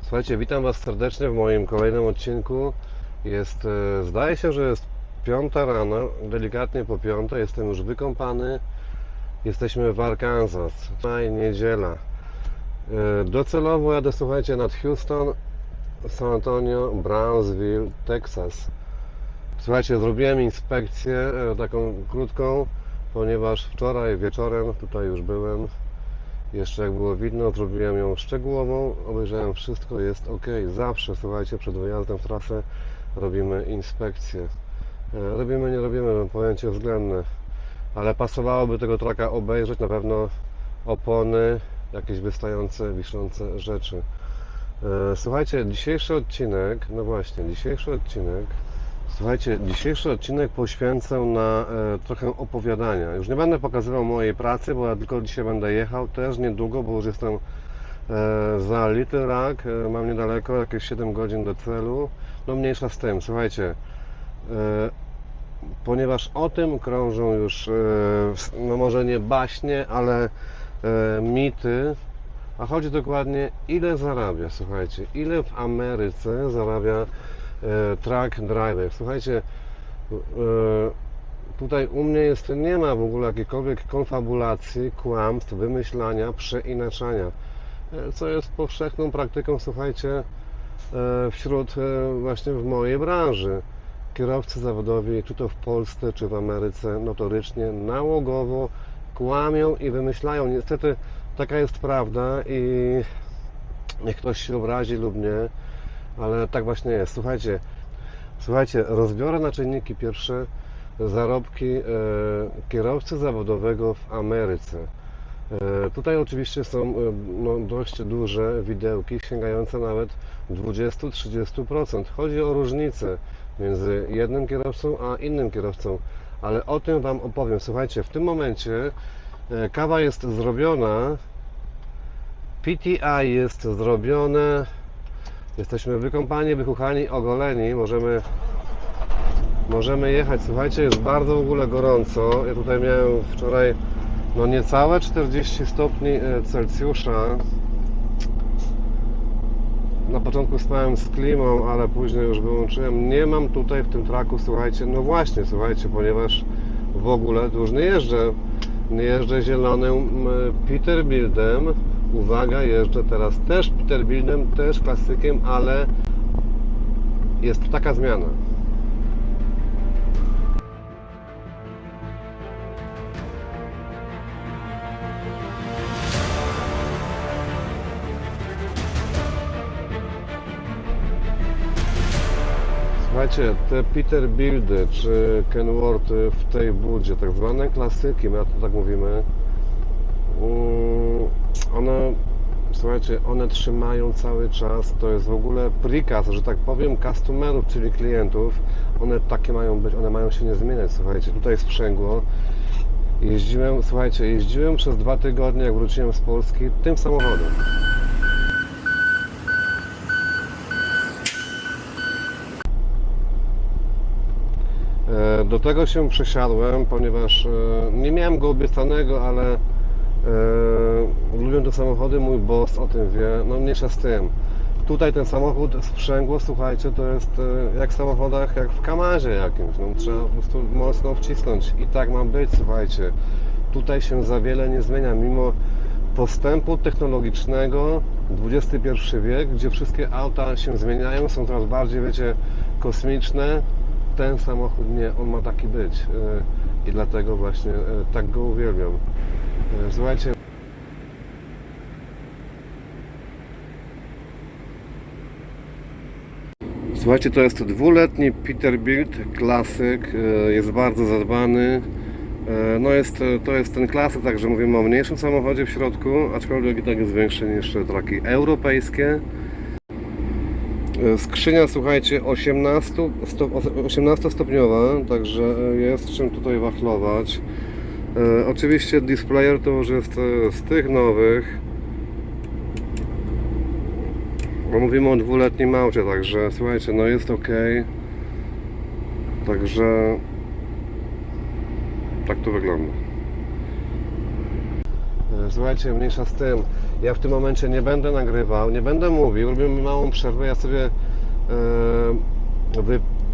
Słuchajcie, witam Was serdecznie w moim kolejnym odcinku. Zdaje się, że jest 5 rano, delikatnie po 5. Jestem już wykąpany. Jesteśmy w Arkansas. Dzisiaj niedziela. Docelowo jadę, słuchajcie, nad Houston, San Antonio, Brownsville, Texas. Słuchajcie, zrobiłem inspekcję taką krótką, ponieważ wczoraj wieczorem tutaj już byłem. Jeszcze jak było widno, zrobiłem ją szczegółową, obejrzałem wszystko, jest ok. Zawsze, słuchajcie, przed wyjazdem w trasę robimy inspekcję. Robimy, nie robimy, mam pojęcie względne, ale pasowałoby tego traka obejrzeć, na pewno opony, jakieś wystające, wiszące rzeczy. Słuchajcie, dzisiejszy odcinek, no właśnie, dzisiejszy odcinek poświęcę na trochę opowiadania. Już nie będę pokazywał mojej pracy, bo ja tylko dzisiaj będę jechał też niedługo, bo już jestem za Little Rock, mam niedaleko, jakieś 7 godzin do celu. No mniejsza z tym, słuchajcie, ponieważ o tym krążą już, no może nie baśnie, ale mity, a chodzi dokładnie ile zarabia, słuchajcie, ile w Ameryce zarabia truck driver. Słuchajcie, tutaj u mnie nie ma w ogóle jakiejkolwiek konfabulacji, kłamstw, wymyślania, przeinaczania, co jest powszechną praktyką, słuchajcie, wśród właśnie w mojej branży. Kierowcy zawodowi, czy to w Polsce, czy w Ameryce, notorycznie, nałogowo kłamią i wymyślają. Niestety taka jest prawda i niech ktoś się obrazi lub nie, ale tak właśnie jest. Słuchajcie, rozbiorę na czynniki pierwsze zarobki kierowcy zawodowego w Ameryce. Tutaj oczywiście są no, dość duże widełki, sięgające nawet 20-30%. Chodzi o różnicę między jednym kierowcą a innym kierowcą, ale o tym Wam opowiem. Słuchajcie, w tym momencie kawa jest zrobiona, PTI jest zrobione, jesteśmy wykąpani, wychuchani, ogoleni, możemy jechać. Słuchajcie, jest bardzo w ogóle gorąco. Ja tutaj miałem wczoraj no niecałe 40 stopni Celsjusza. Na początku spałem z klimą, ale później już wyłączyłem. Nie mam tutaj w tym traku, słuchajcie, no właśnie, słuchajcie, ponieważ w ogóle tu już nie jeżdżę zielonym Peterbiltem. Uwaga, jeżdżę teraz też Peterbiltem, też klasykiem, ale jest taka zmiana. Słuchajcie, te Peterbilty czy Kenworthy w tej budzie, tak zwane klasyki, my to tak mówimy, słuchajcie, one trzymają cały czas, to jest w ogóle prikaz, że tak powiem, customerów, czyli klientów, one takie mają być, one mają się nie zmieniać, słuchajcie, tutaj sprzęgło. Jeździłem przez 2 tygodnie, jak wróciłem z Polski, tym samochodem. Do tego się przesiadłem, ponieważ nie miałem go obiecanego, ale lubię te samochody, mój boss o tym wie, no mniejsza z tym. Tutaj ten samochód sprzęgło, słuchajcie, to jest jak w samochodach, jak w Kamazie jakimś, no trzeba po prostu mocno wcisnąć i tak ma być, słuchajcie. Tutaj się za wiele nie zmienia, mimo postępu technologicznego, XXI wiek, gdzie wszystkie auta się zmieniają, są coraz bardziej, wiecie, kosmiczne. Ten samochód nie, on ma taki być i dlatego właśnie tak go uwielbiam. Słuchajcie, to jest 2-letni Peterbilt klasyk, jest bardzo zadbany. No to jest ten klasyk, także mówimy o mniejszym samochodzie w środku, aczkolwiek i tak jest większy niż traki europejskie. Skrzynia, słuchajcie, 18-stopniowa, także jest czym tutaj wachlować. Oczywiście displayer to już jest z tych nowych, bo mówimy o 2-letnim aucie, także słuchajcie, no jest ok. Także tak to wygląda. Słuchajcie, mniejsza z tym. Ja w tym momencie nie będę nagrywał, nie będę mówił, robimy małą przerwę, ja sobie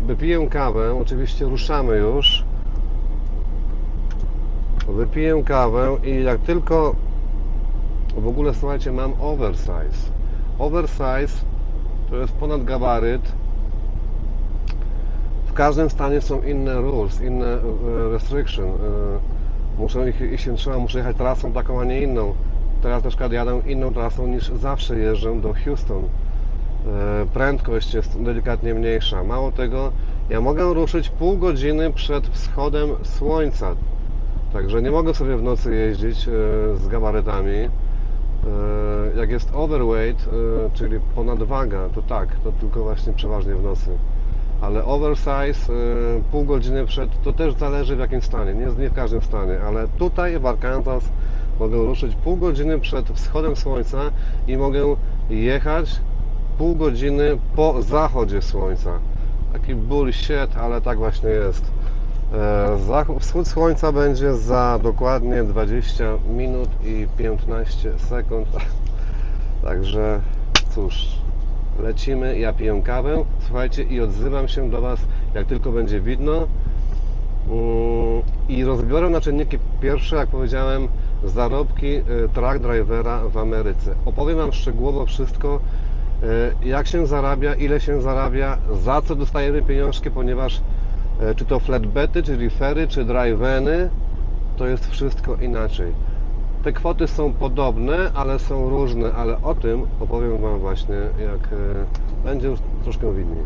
wypiję kawę, oczywiście ruszamy już. Wypiję kawę i jak tylko w ogóle, słuchajcie, mam oversize. Oversize to jest ponad gabaryt. W każdym stanie są inne rules, inne restriction. Muszę ich się trzeba, muszę jechać trasą taką, a nie inną. Teraz na przykład jadę inną trasą niż zawsze jeżdżę do Houston. Prędkość jest delikatnie mniejsza. Mało tego, ja mogę ruszyć pół godziny przed wschodem słońca. Także nie mogę sobie w nocy jeździć z gabarytami. Jak jest overweight, czyli ponadwaga, to tak, to tylko właśnie przeważnie w nocy. Ale oversize, pół godziny przed, to też zależy w jakim stanie, nie w każdym stanie, ale tutaj w Arkansas mogę ruszyć pół godziny przed wschodem słońca i mogę jechać pół godziny po zachodzie słońca. Taki bullshit, ale tak właśnie jest. Wschód słońca będzie za dokładnie 20 minut i 15 sekund. Także cóż, lecimy, ja piję kawę, słuchajcie, i odzywam się do Was, jak tylko będzie widno. I rozbiorę na czynniki pierwsze, jak powiedziałem, zarobki truck drivera w Ameryce. Opowiem Wam szczegółowo wszystko, jak się zarabia, ile się zarabia, za co dostajemy pieniążki, ponieważ czy to flatbedy, czy refery, czy driveny, to jest wszystko inaczej. Te kwoty są podobne, ale są różne, ale o tym opowiem Wam właśnie, jak będzie już troszkę widniej.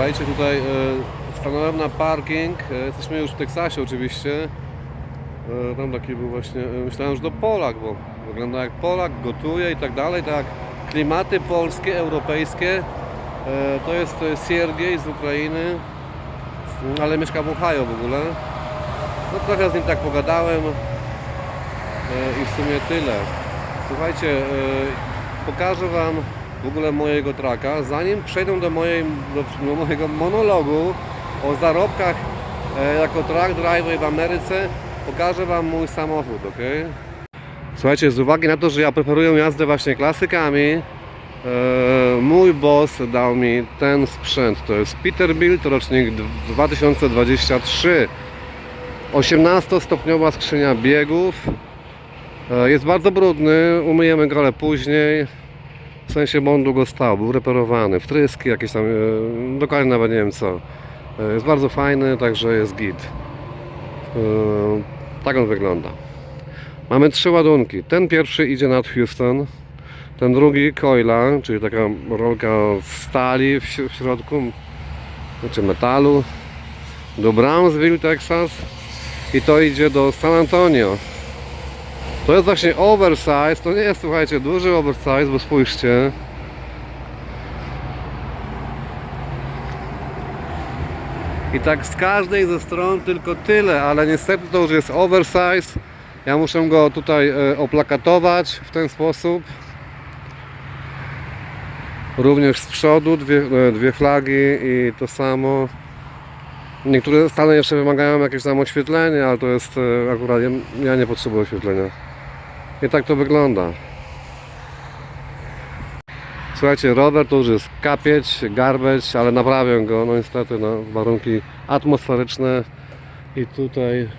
Słuchajcie, tutaj stanąłem na parking, jesteśmy już w Teksasie oczywiście. Tam taki był właśnie, myślałem, że to Polak, bo wygląda jak Polak, gotuje i tak dalej, tak. Klimaty polskie, europejskie. To jest Siergiej z Ukrainy, ale mieszka w Ohio w ogóle. No trochę z nim tak pogadałem i w sumie tyle. Słuchajcie, pokażę Wam w ogóle mojego trucka, zanim przejdę do mojego monologu o zarobkach jako truck driver w Ameryce, pokażę Wam mój samochód, ok? Słuchajcie, z uwagi na to, że ja preferuję jazdę właśnie klasykami, mój boss dał mi ten sprzęt. To jest Peterbilt, rocznik 2023, 18-stopniowa skrzynia biegów. Jest bardzo brudny, umyjemy go ale później. W sensie, bo on długo stał, był reperowany, wtryski jakieś tam, dokładnie nawet nie wiem co. Jest bardzo fajny, także jest git. Tak on wygląda. Mamy 3 ładunki. Ten pierwszy idzie nad Houston, ten drugi coila, czyli taka rolka stali w środku, znaczy metalu, do Brownsville, Texas, i to idzie do San Antonio. To jest właśnie oversize, to nie jest, słuchajcie, duży oversize, bo spójrzcie. I tak z każdej ze stron tylko tyle, ale niestety to już jest oversize. Ja muszę go tutaj oplakatować w ten sposób. Również z przodu dwie flagi i to samo. Niektóre stany jeszcze wymagają jakieś tam oświetlenia, ale to jest akurat, ja nie potrzebuję oświetlenia. I tak to wygląda. Słuchajcie, rower to już jest kapieć, garbeć, ale naprawię go, no niestety, no, warunki atmosferyczne. I tutaj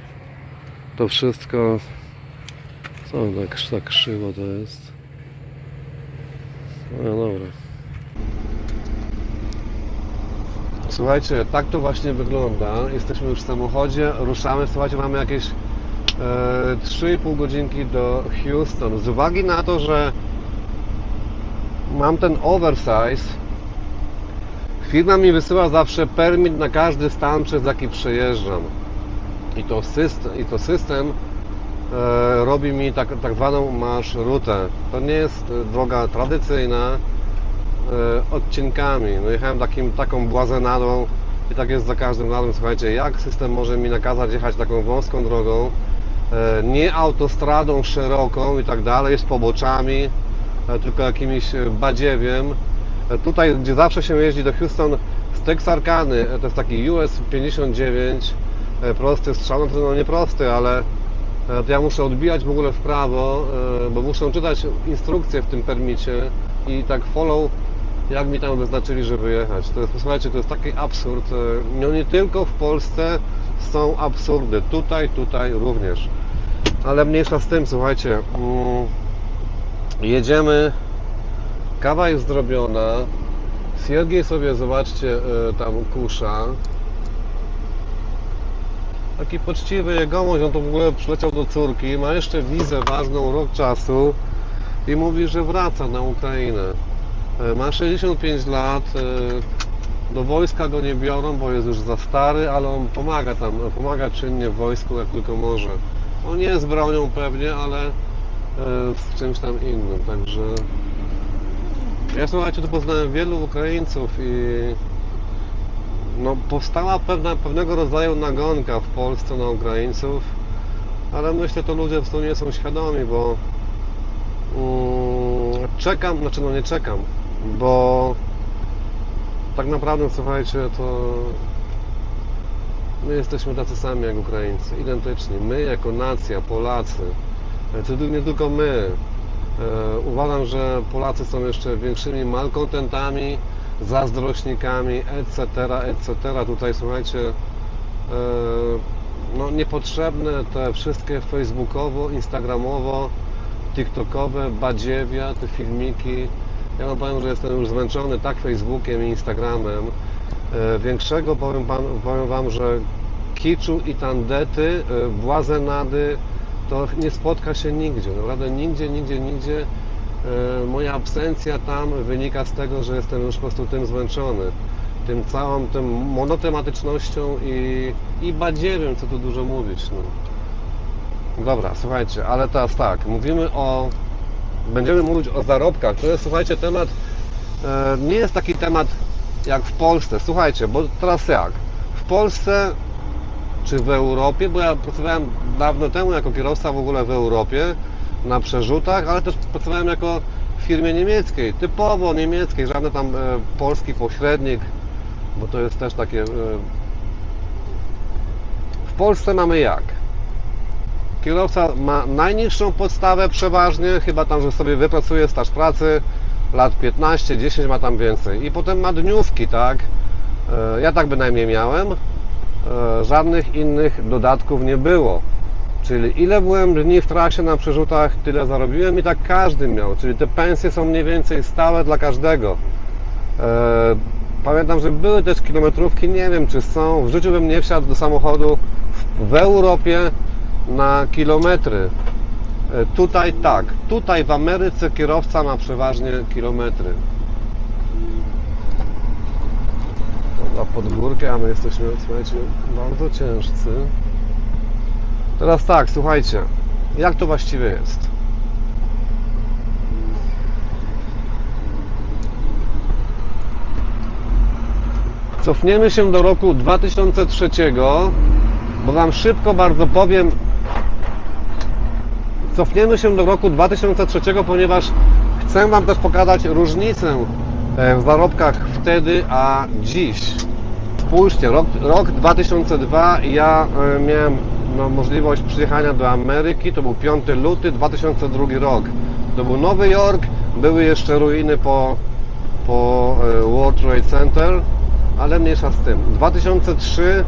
to wszystko, co tak krzywo to jest. No dobra. Słuchajcie, tak to właśnie wygląda. Jesteśmy już w samochodzie, ruszamy. Słuchajcie, mamy jakieś 3,5 godzinki do Houston. Z uwagi na to, że mam ten oversize, firma mi wysyła zawsze permit na każdy stan, przez jaki przejeżdżam. I to system robi mi tak zwaną marszrutę. To nie jest droga tradycyjna, odcinkami. No jechałem taką błazenadą i tak jest za każdym razem. Słuchajcie, jak system może mi nakazać jechać taką wąską drogą, nie autostradą szeroką i tak dalej, z poboczami, tylko jakimś badziewiem. Tutaj, gdzie zawsze się jeździ do Houston z Texarkany, to jest taki US 59, prosty strzał, no nie prosty, ale to ja muszę odbijać w ogóle w prawo, bo muszę czytać instrukcje w tym permicie i tak follow, jak mi tam wyznaczyli, żeby jechać. To jest, słuchajcie, to jest taki absurd. No nie tylko w Polsce są absurdy, tutaj również. Ale mniejsza z tym, słuchajcie, jedziemy, kawa jest zrobiona, Siergiej sobie, zobaczcie, tam kusza. Taki poczciwy jegomość, on to w ogóle przyleciał do córki, ma jeszcze wizę ważną, rok czasu i mówi, że wraca na Ukrainę. Ma 65 lat, do wojska go nie biorą, bo jest już za stary, ale on pomaga czynnie w wojsku, jak tylko może. On nie z bronią pewnie, ale z czymś tam innym, także ja, słuchajcie, tu poznałem wielu Ukraińców i no, powstała pewnego rodzaju nagonka w Polsce na Ukraińców, ale myślę, to ludzie w sumie nie są świadomi, bo czekam, znaczy no nie czekam, bo tak naprawdę, słuchajcie, to my jesteśmy tacy sami jak Ukraińcy, identyczni. My jako nacja, Polacy, nie tylko my. Uważam, że Polacy są jeszcze większymi malkontentami, zazdrośnikami, etc. Tutaj, słuchajcie, no niepotrzebne te wszystkie facebookowo, instagramowo, tiktokowe badziewia, te filmiki. Ja wam powiem, że jestem już zmęczony tak Facebookiem i Instagramem. Większego, powiem wam, że kiczu i tandety, błazenady, to nie spotka się nigdzie, naprawdę nigdzie. Moja absencja tam wynika z tego, że jestem już po prostu tym zmęczony. Całą monotematycznością i badziewiem, co tu dużo mówić. No. Dobra, słuchajcie, ale teraz tak, będziemy mówić o zarobkach. To jest, słuchajcie, temat, nie jest taki temat jak w Polsce. Słuchajcie, bo teraz jak? W Polsce czy w Europie, bo ja pracowałem dawno temu jako kierowca w ogóle w Europie na przerzutach, ale też pracowałem jako w firmie niemieckiej, typowo niemieckiej, żadny tam polski pośrednik, bo to jest też takie... W Polsce mamy jak? Kierowca ma najniższą podstawę przeważnie, chyba tam, że sobie wypracuje staż pracy, lat 15, 10 ma tam więcej. I potem ma dniówki, tak? Ja tak bynajmniej miałem. Żadnych innych dodatków nie było. Czyli ile byłem dni w trasie na przerzutach, tyle zarobiłem i tak każdy miał. Czyli te pensje są mniej więcej stałe dla każdego. Pamiętam, że były też kilometrówki, nie wiem czy są. W życiu bym nie wsiadł do samochodu w Europie na kilometry. Tutaj tak. Tutaj w Ameryce kierowca ma przeważnie kilometry. Pod górkę, a my jesteśmy, słuchajcie, bardzo ciężcy. Teraz tak, słuchajcie, jak to właściwie jest? Cofniemy się do roku 2003, bo wam szybko bardzo powiem. Cofniemy się do roku 2003, ponieważ chcę wam też pokazać różnicę w zarobkach wtedy a dziś. Spójrzcie, rok 2002 ja miałem możliwość przyjechania do Ameryki, to był 5 luty 2002 rok. To był Nowy Jork, były jeszcze ruiny po World Trade Center, ale mniejsza z tym. 2003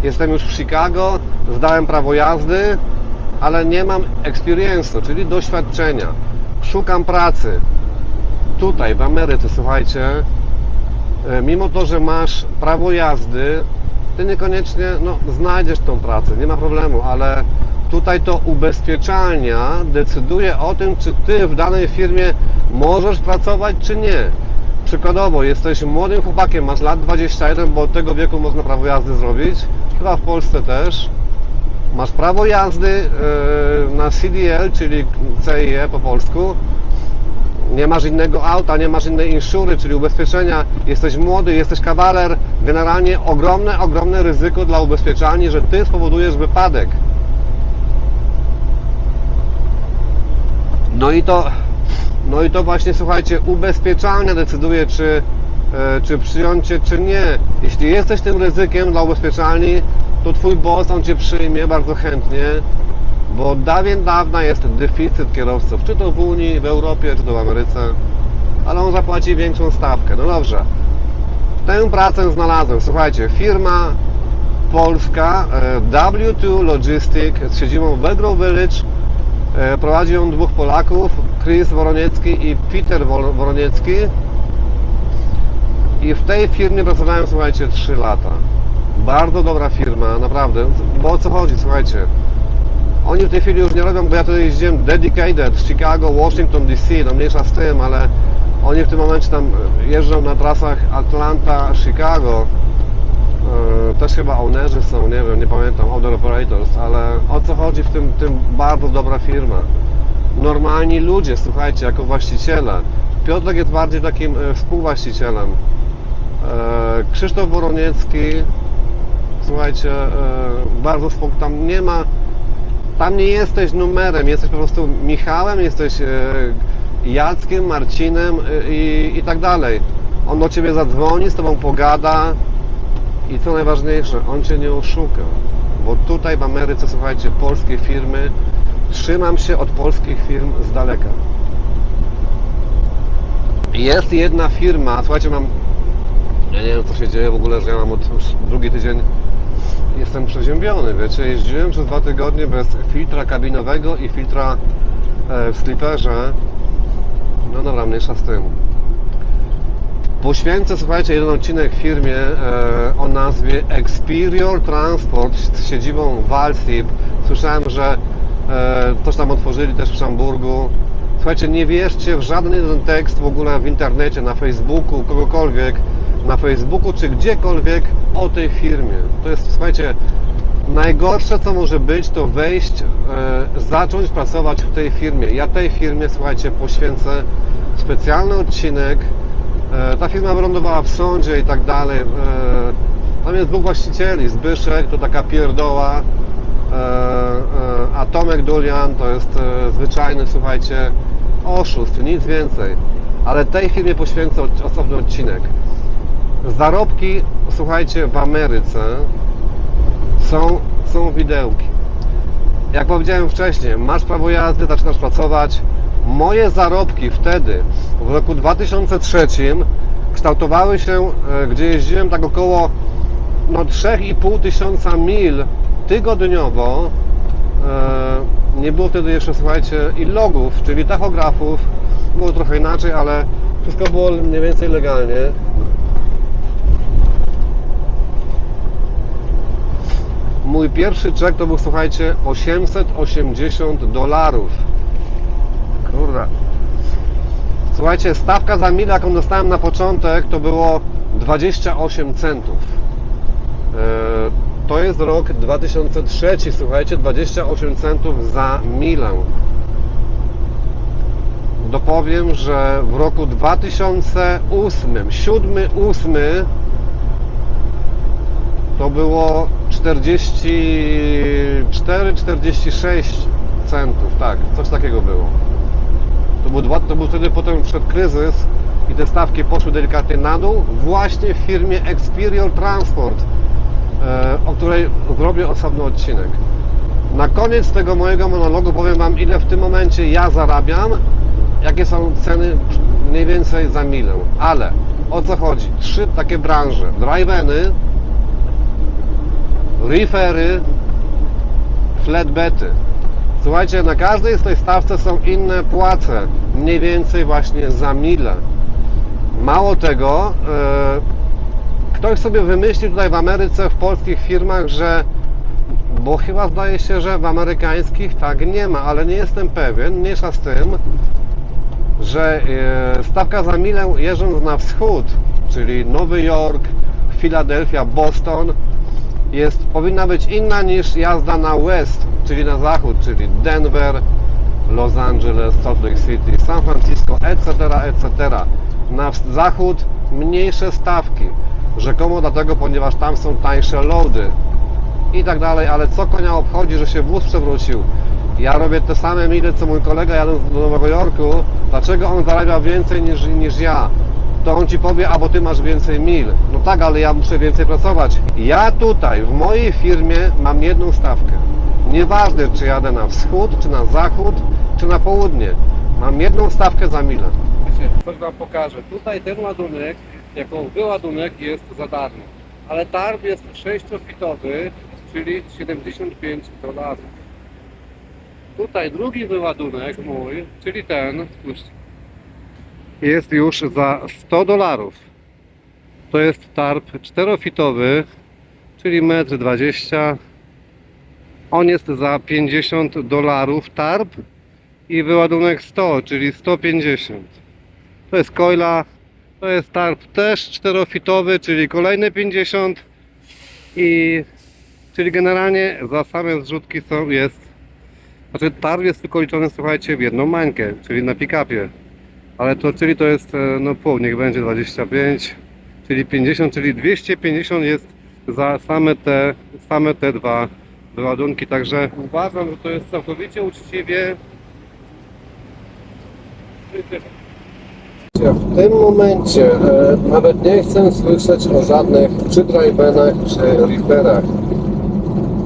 jestem już w Chicago, zdałem prawo jazdy, ale nie mam experience'u, czyli doświadczenia. Szukam pracy. Tutaj w Ameryce, słuchajcie, mimo to, że masz prawo jazdy, ty niekoniecznie znajdziesz tą pracę, nie ma problemu, ale tutaj to ubezpieczalnia decyduje o tym, czy ty w danej firmie możesz pracować, czy nie. Przykładowo, jesteś młodym chłopakiem, masz lat 21, bo od tego wieku można prawo jazdy zrobić, chyba w Polsce też. Masz prawo jazdy na CDL, czyli CIE po polsku. Nie masz innego auta, nie masz innej insury, czyli ubezpieczenia. Jesteś młody, jesteś kawaler. Generalnie ogromne ryzyko dla ubezpieczalni, że ty spowodujesz wypadek. No i to właśnie, słuchajcie, ubezpieczalnia decyduje, czy przyjąć cię, czy nie. Jeśli jesteś tym ryzykiem dla ubezpieczalni, to twój boss, on cię przyjmie bardzo chętnie, bo od dawien dawna jest deficyt kierowców, czy to w Unii, w Europie, czy to w Ameryce, ale on zapłaci większą stawkę. No dobrze, tę pracę znalazłem. Słuchajcie, firma polska W2 Logistic z siedzibą w Grove Village. Prowadzi ją dwóch Polaków, Chris Woroniecki i Peter Woroniecki. I w tej firmie pracowałem, słuchajcie, 3 lata. Bardzo dobra firma, naprawdę. Bo o co chodzi, słuchajcie? Oni w tej chwili już nie robią, bo ja tutaj jeździłem dedicated z Chicago, Washington DC, no mniejsza z tym, ale oni w tym momencie tam jeżdżą na trasach Atlanta, Chicago. Też chyba ownerzy są, nie wiem, nie pamiętam, owner operators, ale o co chodzi w tym bardzo dobra firma. Normalni ludzie, słuchajcie, jako właściciele. Piotrek jest bardziej takim współwłaścicielem. Krzysztof Woroniecki, słuchajcie, bardzo spokojny, tam nie jesteś numerem, jesteś po prostu Michałem, jesteś Jackiem, Marcinem i tak dalej. On do ciebie zadzwoni, z tobą pogada i co najważniejsze, on cię nie oszuka, bo tutaj w Ameryce, słuchajcie, polskie firmy, trzymam się od polskich firm z daleka. Jest jedna firma, słuchajcie, ja nie wiem, co się dzieje w ogóle, że ja mam od drugi tydzień, jestem przeziębiony, wiecie, jeździłem przez 2 tygodnie bez filtra kabinowego i filtra w slipperze. No dobra, mniejsza z tym. Poświęcę, słuchajcie, jeden odcinek firmie o nazwie Experior Transport z siedzibą w Walsip. Słyszałem, że coś tam otworzyli też w Szamburgu. Słuchajcie, nie wierzcie w żaden jeden tekst w ogóle w internecie, na Facebooku, kogokolwiek, na Facebooku czy gdziekolwiek o tej firmie. To jest, słuchajcie, najgorsze, co może być, to wejść, zacząć pracować w tej firmie. Ja tej firmie, słuchajcie, poświęcę specjalny odcinek. Ta firma wylądowała w sądzie i tak dalej. Tam jest 2 właścicieli. Zbyszek to taka pierdoła, a Tomek Dulian to jest zwyczajny, słuchajcie, oszust, nic więcej. Ale tej firmie poświęcę osobny odcinek. Zarobki, słuchajcie, w Ameryce są widełki. Jak powiedziałem wcześniej, masz prawo jazdy, zaczynasz pracować. Moje zarobki wtedy, w roku 2003, kształtowały się, gdzie jeździłem tak około 3,5 tysiąca mil tygodniowo. Nie było wtedy jeszcze, słuchajcie, i logów, czyli tachografów. Było trochę inaczej, ale wszystko było mniej więcej legalnie. Mój pierwszy czek to był, słuchajcie, $880. Kurde. Słuchajcie, stawka za milę, jaką dostałem na początek, to było 28 centów. To jest rok 2003, słuchajcie, 28 centów za milę. Dopowiem, że w roku 2008, 7-8 to było 44-46 centów, tak, coś takiego było. To był wtedy potem przed kryzys i te stawki poszły delikatnie na dół, właśnie w firmie Experior Transport, o której zrobię osobny odcinek. Na koniec tego mojego monologu powiem Wam, ile w tym momencie ja zarabiam, jakie są ceny mniej więcej za milę. Ale o co chodzi? 3 takie branże: drive-eny, reefery, flatbedy. Słuchajcie, na każdej z tej stawce są inne płace, mniej więcej właśnie za milę. Mało tego, ktoś sobie wymyślił tutaj w Ameryce, w polskich firmach, że, bo chyba zdaje się, że w amerykańskich tak nie ma, ale nie jestem pewien, mniejsza z tym, że stawka za milę jeżdżąc na wschód, czyli Nowy Jork, Filadelfia, Boston, powinna być inna niż jazda na west, czyli na zachód, czyli Denver, Los Angeles, Salt Lake City, San Francisco, etc., etc. Na zachód mniejsze stawki, rzekomo dlatego, ponieważ tam są tańsze loady i tak dalej, ale co konia obchodzi, że się wóz przewrócił? Ja robię te same mile co mój kolega jadąc do Nowego Jorku, dlaczego on zarabia więcej niż ja? To on ci powie, a bo ty masz więcej mil. No tak, ale ja muszę więcej pracować. Ja tutaj, w mojej firmie mam jedną stawkę. Nieważne, czy jadę na wschód, czy na zachód, czy na południe. Mam jedną stawkę za milę. Coś wam pokażę. Tutaj ten ładunek, jako wyładunek jest za darmo. Ale targ jest 6-fitowy, czyli $75. Tutaj drugi wyładunek mój, czyli ten, jest już za $100. To jest tarp 4-fitowy, czyli 1,20 m. On jest za $50 tarp i wyładunek 100, czyli 150. To jest coila, to jest tarp też 4-fitowy, czyli kolejne 50 czyli generalnie za same zrzutki znaczy tarp jest tylko liczony, słuchajcie, w jedną mańkę, czyli na pick-upie. Ale to jest no pół, niech będzie 25, czyli 50, czyli 250 jest za same te dwa wyładunki, także uważam, że to jest całkowicie uczciwie. W tym momencie nawet nie chcę słyszeć o żadnych czy drivenach, czy reeferach.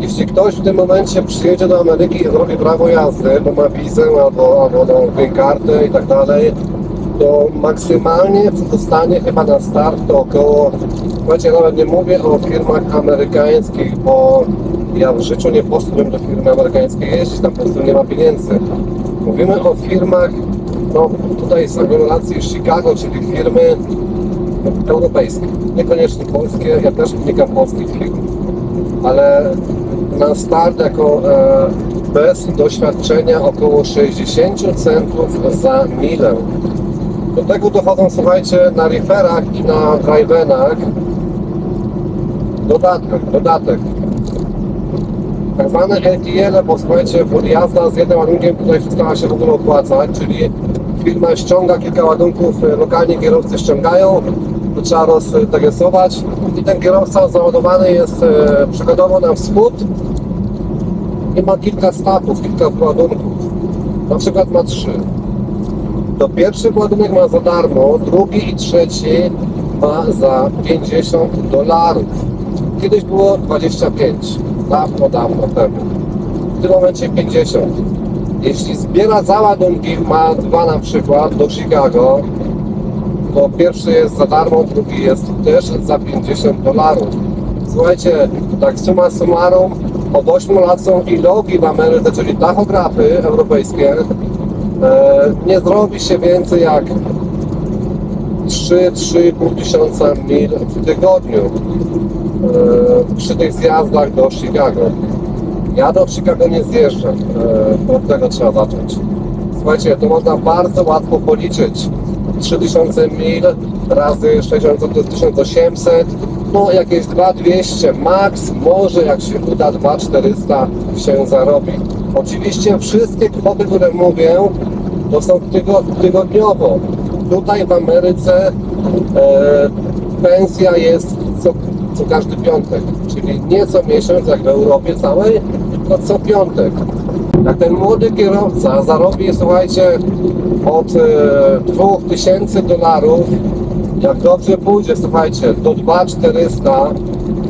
Jeśli ktoś w tym momencie przyjedzie do Ameryki i zrobi prawo jazdy, bo ma wizę albo green card'ę i tak dalej, to maksymalnie co dostanie chyba na start to około, słuchajcie, nawet nie mówię o firmach amerykańskich, bo ja w życiu nie poszedłem do firmy amerykańskiej jeździć, tam po prostu nie ma pieniędzy. Mówimy o firmach, no tutaj z aglomeracji Chicago, czyli firmy europejskie, niekoniecznie polskie, ja też unikam polskich firm, ale na start jako bez doświadczenia około 60 centów za milę. Do tego dochodzą, słuchajcie, na reeferach i na drivenach dodatek. Tak zwane LTL, bo słuchajcie, jazda z jednym ładunkiem tutaj przestała się w ogóle opłacać, czyli firma ściąga kilka ładunków, lokalni kierowcy ściągają, to trzeba roztresować i ten kierowca załadowany jest przykładowo na wschód i ma kilka stawów, kilka ładunków, na przykład ma 3. To pierwszy ładunek ma za darmo, drugi i trzeci ma za $50. Kiedyś było 25, dawno temu. W tym momencie 50. Jeśli zbiera załadunki, ma 2 na przykład do Chicago, to pierwszy jest za darmo, drugi jest też za $50. Słuchajcie, tak summa summarum, od 8 lat są ilogi w Ameryce, czyli tachografy europejskie. Nie zrobi się więcej jak 3-3,5 tysiąca mil w tygodniu przy tych zjazdach do Chicago. Ja do Chicago nie zjeżdżam, od tego trzeba zacząć. Słuchajcie, to można bardzo łatwo policzyć. 3000 mil razy 6000 to jest 1800, no jakieś 2200 max, może jak się uda 2400 się zarobi. Oczywiście wszystkie kwoty, które mówię, to są tygodniowo. Tutaj w Ameryce pensja jest co każdy piątek, czyli nie co miesiąc jak w Europie całej, tylko co piątek. Jak ten młody kierowca zarobi, słuchajcie, od $2000, jak dobrze pójdzie, słuchajcie, do 2400,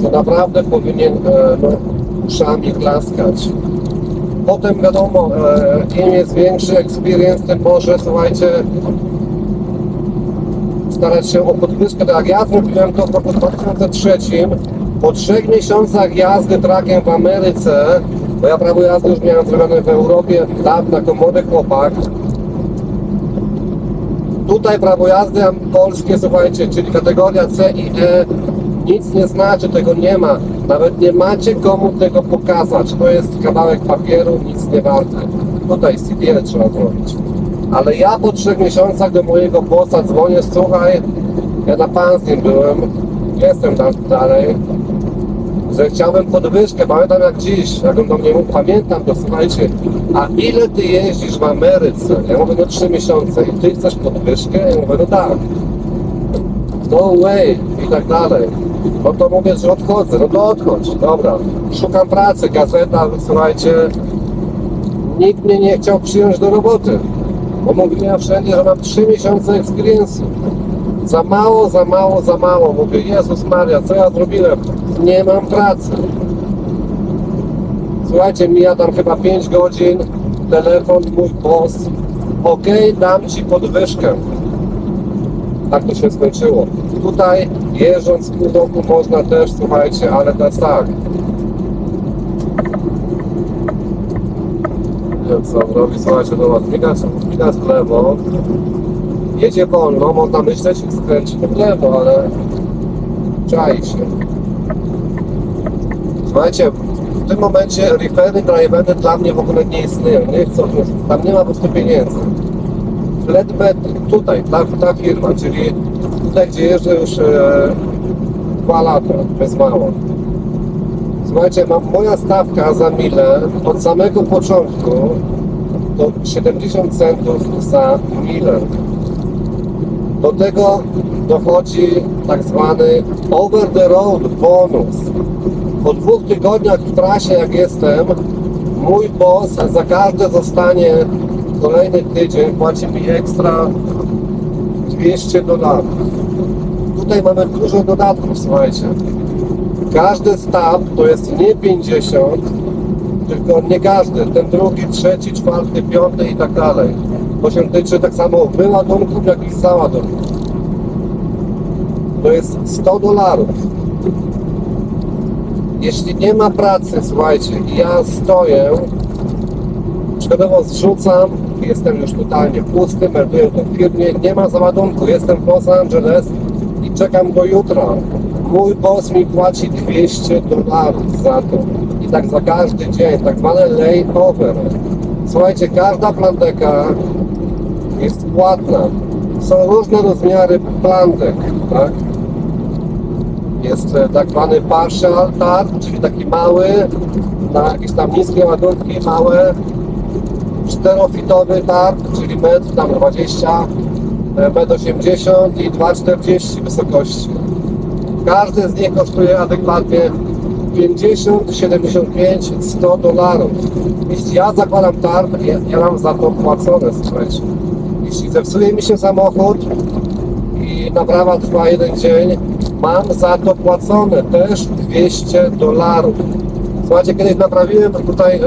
to naprawdę powinien uszami klaskać. Potem wiadomo, im jest większy experience, tym może, słuchajcie, starać się o podwyżkę. Tak jak ja zrobiłem to w roku 2003, po 3 miesiącach jazdy truckiem w Ameryce, bo ja prawo jazdy już miałem zrobione w Europie, dawno jako młody chłopak. Tutaj Tutaj prawo jazdy polskie, słuchajcie, czyli kategoria C i E, nic nie znaczy, tego nie ma. Nawet nie macie komu tego pokazać. To jest kawałek papieru, nic nie warte. Tutaj CDL trzeba zrobić. Ale ja po 3 miesiącach do mojego bossa dzwonię, słuchaj, ja na Pansnim byłem, jestem tam dalej, że chciałbym podwyżkę, pamiętam jak dziś, jak on do mnie mógł, pamiętam to, słuchajcie, a ile ty jeździsz w Ameryce? Ja mówię, no 3 miesiące i ty chcesz podwyżkę? Ja mówię, no tak. No way i tak dalej. No to mówię, że odchodzę, no to odchodź, dobra. Szukam pracy, gazeta, słuchajcie, nikt mnie nie chciał przyjąć do roboty, bo mówiłem wszędzie, że mam 3 miesiące experience'u. Za mało, za mało, za mało. Mówię, Jezus Maria, co ja zrobiłem? Nie mam pracy. Słuchajcie, mija tam chyba 5 godzin, telefon, mój boss, okej, dam ci podwyżkę. Tak to się skończyło. Tutaj jeżdżąc pół roku można też, słuchajcie, ale teraz tak. Nie wiem co on robi, słuchajcie, do was miga w lewo. Jedzie wolno, można myśleć, skręci w lewo, ale czai się. Słuchajcie, w tym momencie refery, drivery dla mnie w ogóle nie istnieją. Nie chcą, tam nie ma po prostu pieniędzy. Flatbed tutaj, ta firma, czyli tutaj, gdzie jeżdżę już 2 lata, bez mało. Słuchajcie, moja stawka za milę od samego początku to 70 centów za milę. Do tego dochodzi tak zwany over the road bonus. Po 2 tygodniach w trasie jak jestem, mój boss za każde zostanie kolejny tydzień płaci mi ekstra $200. Tutaj mamy dużo dodatków, słuchajcie. Każdy stop to jest nie 50, tylko nie każdy, ten drugi, trzeci, czwarty, piąty i tak dalej. To się tyczy tak samo wyładunków, jak i załadunków. To jest $100. Jeśli nie ma pracy, słuchajcie, ja stoję, przykładowo zrzucam, jestem już totalnie pusty, melduję to w firmie, nie ma załadunku, jestem w Los Angeles i czekam do jutra. Mój boss mi płaci $200 za to. I tak za każdy dzień, tak zwane layover. Słuchajcie, każda plandeka jest płatna. Są różne rozmiary plandek, tak? Jest tak zwany partial tart, czyli taki mały, na jakieś tam niskie ładunki, małe. 4-fitowy tart, czyli metr tam 20, 1,80 m i 2,40 m wysokości. Każdy z nich kosztuje adekwatnie 50, 75, $100. Jeśli ja zakładam tarp, ja mam za to płacone, słuchajcie. Jeśli zepsuje mi się samochód i naprawa trwa 1 dzień, mam za to płacone też $200. Słuchajcie, kiedyś naprawiłem tutaj,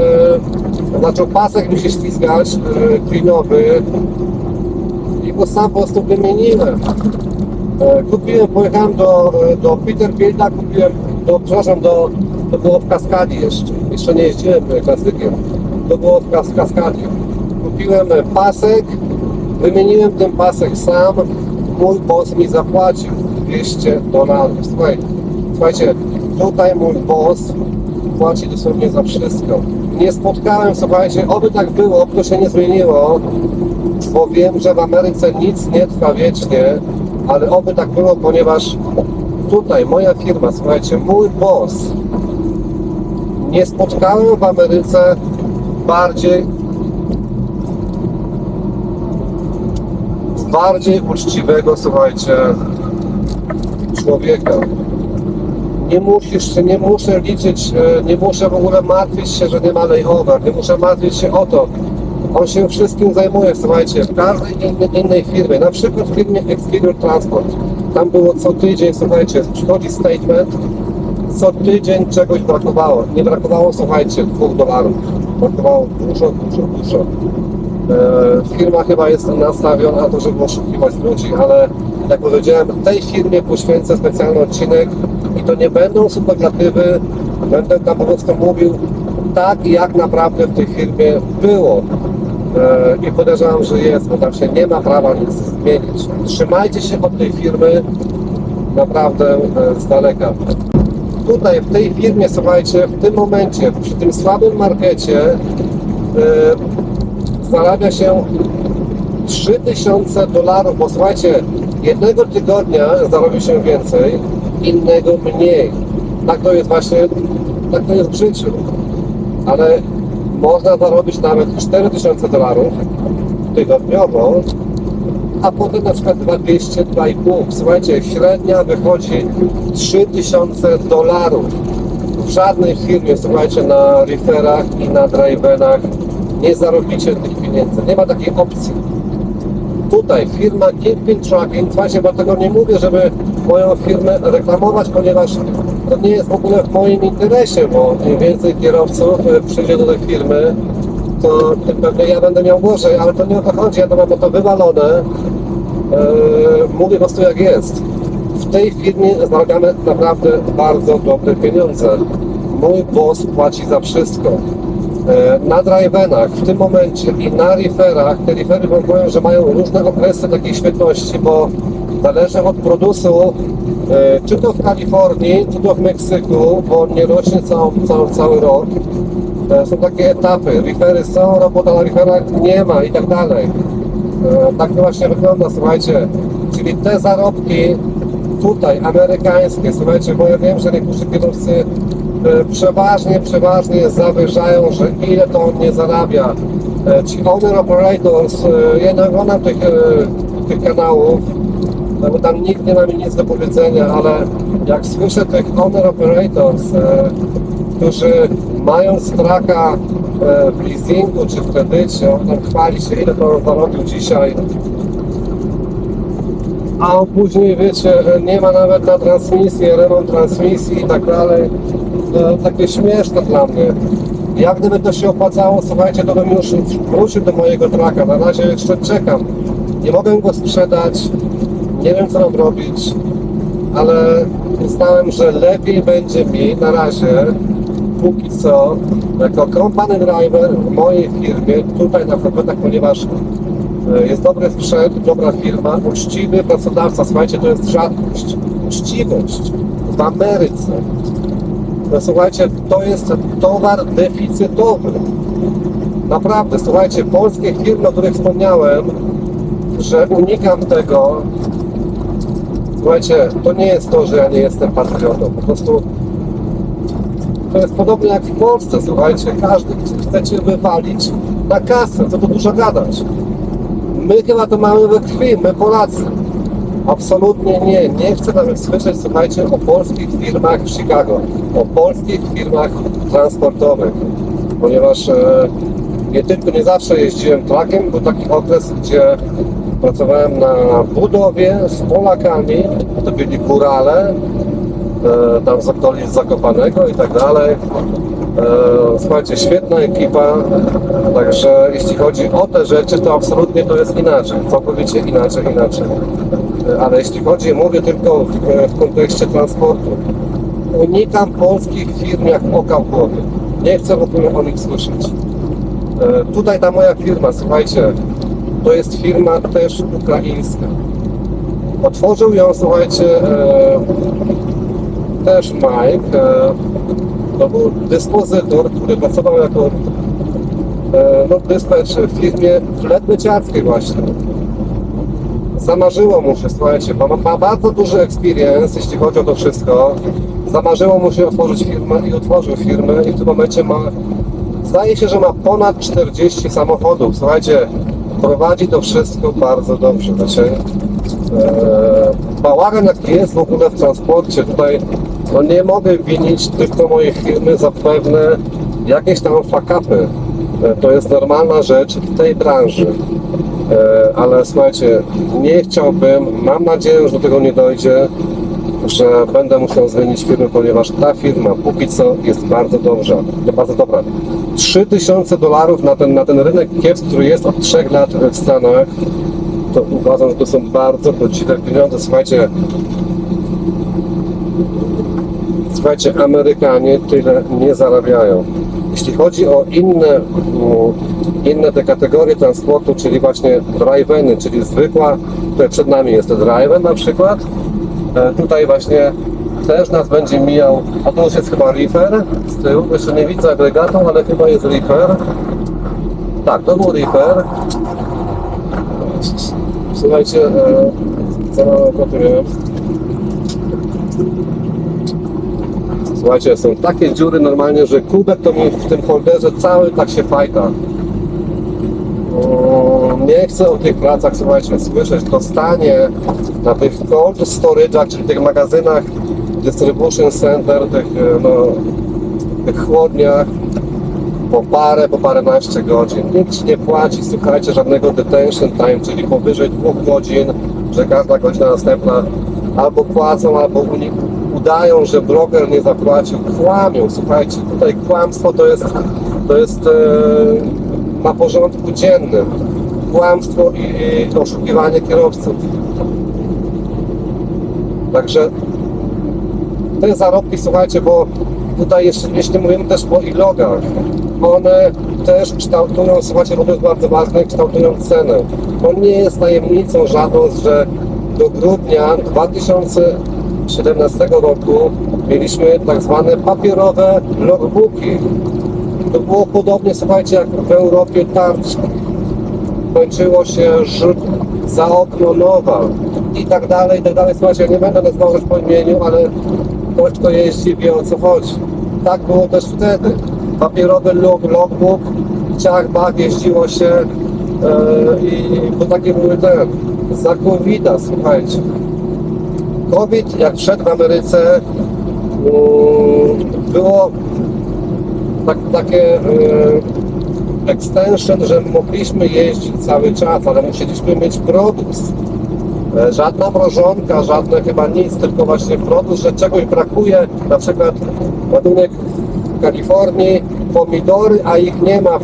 zaczął pasek mi się ślizgać, klinowy i go sam po prostu wymieniłem. Kupiłem, pojechałem do Peterbilta, przepraszam, to było w Kaskadii jeszcze nie jeździłem klasykiem, to było w Kaskadii. Kupiłem pasek, wymieniłem ten pasek sam, mój boss mi zapłacił $200. Słuchajcie, tutaj mój boss płaci dosłownie za wszystko. Nie spotkałem, słuchajcie, oby tak było, oby to się nie zmieniło, bo wiem, że w Ameryce nic nie trwa wiecznie, ale oby tak było, ponieważ tutaj moja firma, słuchajcie, mój boss, nie spotkałem w Ameryce bardziej uczciwego, słuchajcie, człowieka. Nie muszę liczyć, nie muszę w ogóle martwić się, że nie ma layover, nie muszę martwić się o to. On się wszystkim zajmuje, słuchajcie, w każdej innej firmie, na przykład w firmie Expeditor Transport. Tam było co tydzień, słuchajcie, przychodzi statement, co tydzień czegoś brakowało. Nie brakowało, słuchajcie, $2. Brakowało dużo. Firma chyba jest nastawiona na to, żeby oszukiwać ludzi, ale jak powiedziałem, tej firmie poświęcę specjalny odcinek i to nie będą superlatywy, będę tam po prostu mówił tak, jak naprawdę w tej firmie było. i podejrzewam, że jest, bo tam się nie ma prawa nic zmienić. Trzymajcie się od tej firmy naprawdę z daleka. Tutaj w tej firmie, słuchajcie, w tym momencie, przy tym słabym markecie zarabia się $3000, bo słuchajcie, jednego tygodnia zarobi się więcej, innego mniej. Tak to jest właśnie, tak to jest w życiu. Ale można zarobić nawet $4000 tygodniowo, a potem na przykład 200, 2,5. Słuchajcie, średnia wychodzi $3000. W żadnej firmie, słuchajcie, na referach i na drivenach nie zarobicie tych pieniędzy. Nie ma takiej opcji. Tutaj firma Kingpin Trucking, słuchajcie, bo tego nie mówię, żeby moją firmę reklamować, ponieważ to nie jest w ogóle w moim interesie, bo im więcej kierowców przyjdzie do tej firmy, to tym pewnie ja będę miał gorzej, ale to nie o to chodzi, ja to mam to wywalone. Mówię po prostu jak jest. W tej firmie zarabiamy naprawdę bardzo dobre pieniądze. Mój boss płaci za wszystko. Na drivenach w tym momencie i na referach, te refery wam powiem, że mają różne okresy takiej świetności, bo zależy od produsu, czy to w Kalifornii, czy to w Meksyku, bo on nie rośnie cały rok. Są takie etapy, refery są, robota na referach nie ma i tak dalej. Tak to właśnie wygląda, słuchajcie. Czyli te zarobki tutaj, amerykańskie, słuchajcie, bo ja wiem, że niektórzy kierowcy przeważnie zawyżają, że ile to on nie zarabia. Ci owner operators, ja nie oglądam tych kanałów, bo tam nikt nie ma mi nic do powiedzenia, ale jak słyszę tych owner operators, którzy mając traka w leasingu czy w kredycie, on tam chwali się, ile to on zarobił dzisiaj, a później, wiecie, nie ma nawet na transmisję, remont transmisji i tak dalej. Takie śmieszne dla mnie. Jak gdyby to się opłacało, słuchajcie, to bym już wrócił do mojego traka. Na razie jeszcze czekam. Nie mogę go sprzedać, nie wiem co mam robić, ale uznałem, że lepiej będzie mi na razie, póki co, jako company driver w mojej firmie, tutaj na Chopetach, ponieważ jest dobry sprzęt, dobra firma, uczciwy pracodawca. Słuchajcie, to jest rzadkość. Uczciwość w Ameryce. No, słuchajcie, to jest towar deficytowy. Naprawdę, słuchajcie, polskie firmy, o których wspomniałem, że unikam tego. Słuchajcie, to nie jest to, że ja nie jestem patriotą. Po prostu to jest podobnie jak w Polsce, słuchajcie, każdy chce cię wywalić na kasę, co tu dużo gadać. My chyba to mamy we krwi, my Polacy. Absolutnie nie. Nie chcę nawet słyszeć, słuchajcie, o polskich firmach w Chicago, o polskich firmach transportowych, ponieważ nie zawsze jeździłem truckiem, był taki okres, gdzie pracowałem na budowie z Polakami, to byli górale, tam z okolic Zakopanego i tak dalej. Słuchajcie, świetna ekipa, także jeśli chodzi o te rzeczy, to absolutnie to jest inaczej, całkowicie inaczej. Ale jeśli chodzi, mówię tylko w kontekście transportu, unikam polskich firm jak oka w głowie. Nie chcę w ogóle o nich słyszeć. Tutaj ta moja firma, słuchajcie, to jest firma też ukraińska. Otworzył ją, słuchajcie, też Mike. To był dyspozytor, który pracował jako dyspatch w firmie fletmeciarskiej właśnie. Zamarzyło mu się, słuchajcie, ma bardzo duży experience, jeśli chodzi o to wszystko. Zamarzyło mu się otworzyć firmę i otworzył firmę i w tym momencie zdaje się, że ma ponad 40 samochodów. Słuchajcie, prowadzi to wszystko bardzo dobrze, wiecie. Bałagan jaki jest w ogóle w transporcie, tutaj no nie mogę winić tylko mojej firmy za pewne jakieś tam fuck-upy. To jest normalna rzecz w tej branży. Ale słuchajcie, nie chciałbym, mam nadzieję, że do tego nie dojdzie, że będę musiał zmienić firmę, ponieważ ta firma póki co jest bardzo dobra. $3000 na ten rynek kiepski, który jest od 3 lat w Stanach, to uważam, że to są bardzo podziwne pieniądze. Słuchajcie, Słuchajcie, Amerykanie tyle nie zarabiają. Jeśli chodzi o inne te kategorie transportu, czyli właśnie drive-eny, czyli zwykła, tutaj przed nami jest drive-en na przykład, tutaj właśnie też nas będzie mijał, a to już jest chyba reefer z tyłu, jeszcze nie widzę agregatu, ale chyba jest reefer. Tak, to był reefer. Słuchajcie, co mamy. Słuchajcie, są takie dziury normalnie, że kubek to mi w tym folderze cały tak się fajta. Nie chcę o tych pracach, słuchajcie, słyszeć. Dostanie na tych cold storage'ach, czyli tych magazynach distribution center, tych chłodniach po paręnaście godzin. Nikt ci nie płaci, słuchajcie, żadnego detention time, czyli powyżej 2 godzin, że każda godzina następna albo płacą, albo udają, że broker nie zapłacił. Kłamią, słuchajcie, tutaj kłamstwo to jest na porządku dziennym. Kłamstwo i oszukiwanie kierowców. Także te zarobki, słuchajcie, bo tutaj jeśli mówimy też o ilogach, one też kształtują, słuchajcie, bo to jest bardzo ważne, kształtują cenę. To nie jest tajemnicą żadną, że do grudnia 2017 roku mieliśmy tak zwane papierowe logbooki. To było podobnie, słuchajcie, jak w Europie tarcz. Kończyło się rzut za okno nowa i tak dalej, słuchajcie, ja nie będę nazywał już po imieniu, ale ktoś, kto jeździ, wie, o co chodzi. Tak było też wtedy. Papierowy logbook, ciach, bach, jeździło się i bo takie były za COVID-a, słuchajcie. COVID, jak wszedł w Ameryce, było takie extension, że mogliśmy jeździć cały czas, ale musieliśmy mieć produkt. Żadna mrożonka, żadne chyba nic, tylko właśnie produkt, że czegoś brakuje, na przykład ładunek w Kalifornii, pomidory, a ich nie ma.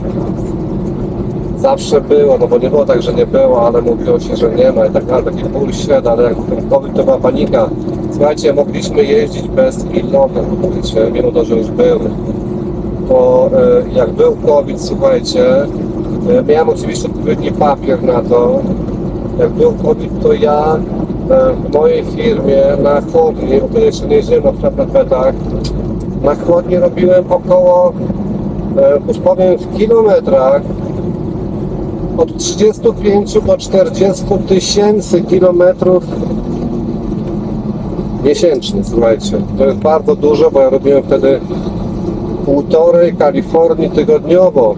Zawsze było, no bo nie było tak, że nie było, ale mówiło się, że nie ma i tak dalej, taki bullshit, ale jak ten COVID to była panika. Słuchajcie, mogliśmy jeździć bez iloty, mimo to, że już były. To jak był COVID, słuchajcie, miałem oczywiście odpowiedni papier na to. Jak był COVID, to ja w mojej firmie na chłodni, o której jeszcze nie jeździłem na przepetach, na chłodni robiłem około, już powiem w kilometrach, od 35 do 40 tysięcy kilometrów miesięcznie, słuchajcie. To jest bardzo dużo, bo ja robiłem wtedy 1,5 Kalifornii tygodniowo.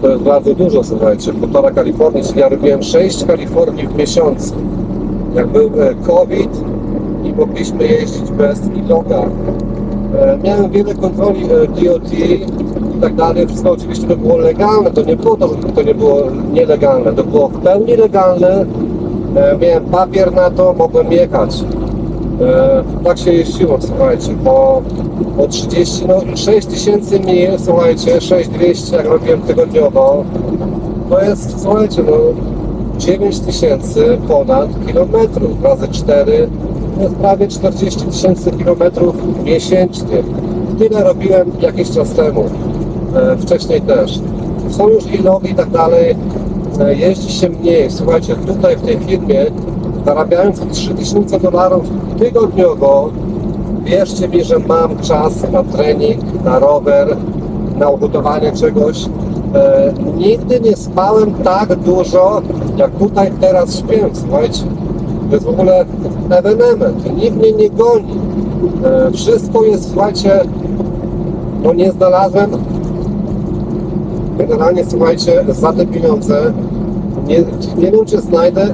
To jest bardzo dużo, słuchajcie. 1,5 Kalifornii, czyli ja robiłem 6 Kalifornii w miesiącu. Jak był COVID i mogliśmy jeździć bez iloga. Miałem wiele kontroli DOT i tak dalej. Wszystko oczywiście to było legalne. To nie było to, że to nie było nielegalne. To było w pełni legalne. Miałem papier na to, mogłem jechać. Tak się jeździło, słuchajcie, po 6 tysięcy mil, słuchajcie, 6200 jak robiłem tygodniowo, to jest, słuchajcie, 9 tysięcy ponad kilometrów razy 4, to jest prawie 40 tysięcy kilometrów miesięcznie. Tyle robiłem jakiś czas temu, wcześniej też. Są już ilogi i tak dalej, jeździ się mniej. Słuchajcie, tutaj w tej firmie, zarabiając $3000 tygodniowo, wierzcie mi, że mam czas na trening, na rower, na ugotowanie czegoś. Nigdy nie spałem tak dużo, jak tutaj teraz śpię, słuchajcie. To jest w ogóle ewenement, nikt mnie nie goni. Wszystko jest, słuchajcie, nie znalazłem. Generalnie, słuchajcie, za te pieniądze nie wiem, czy znajdę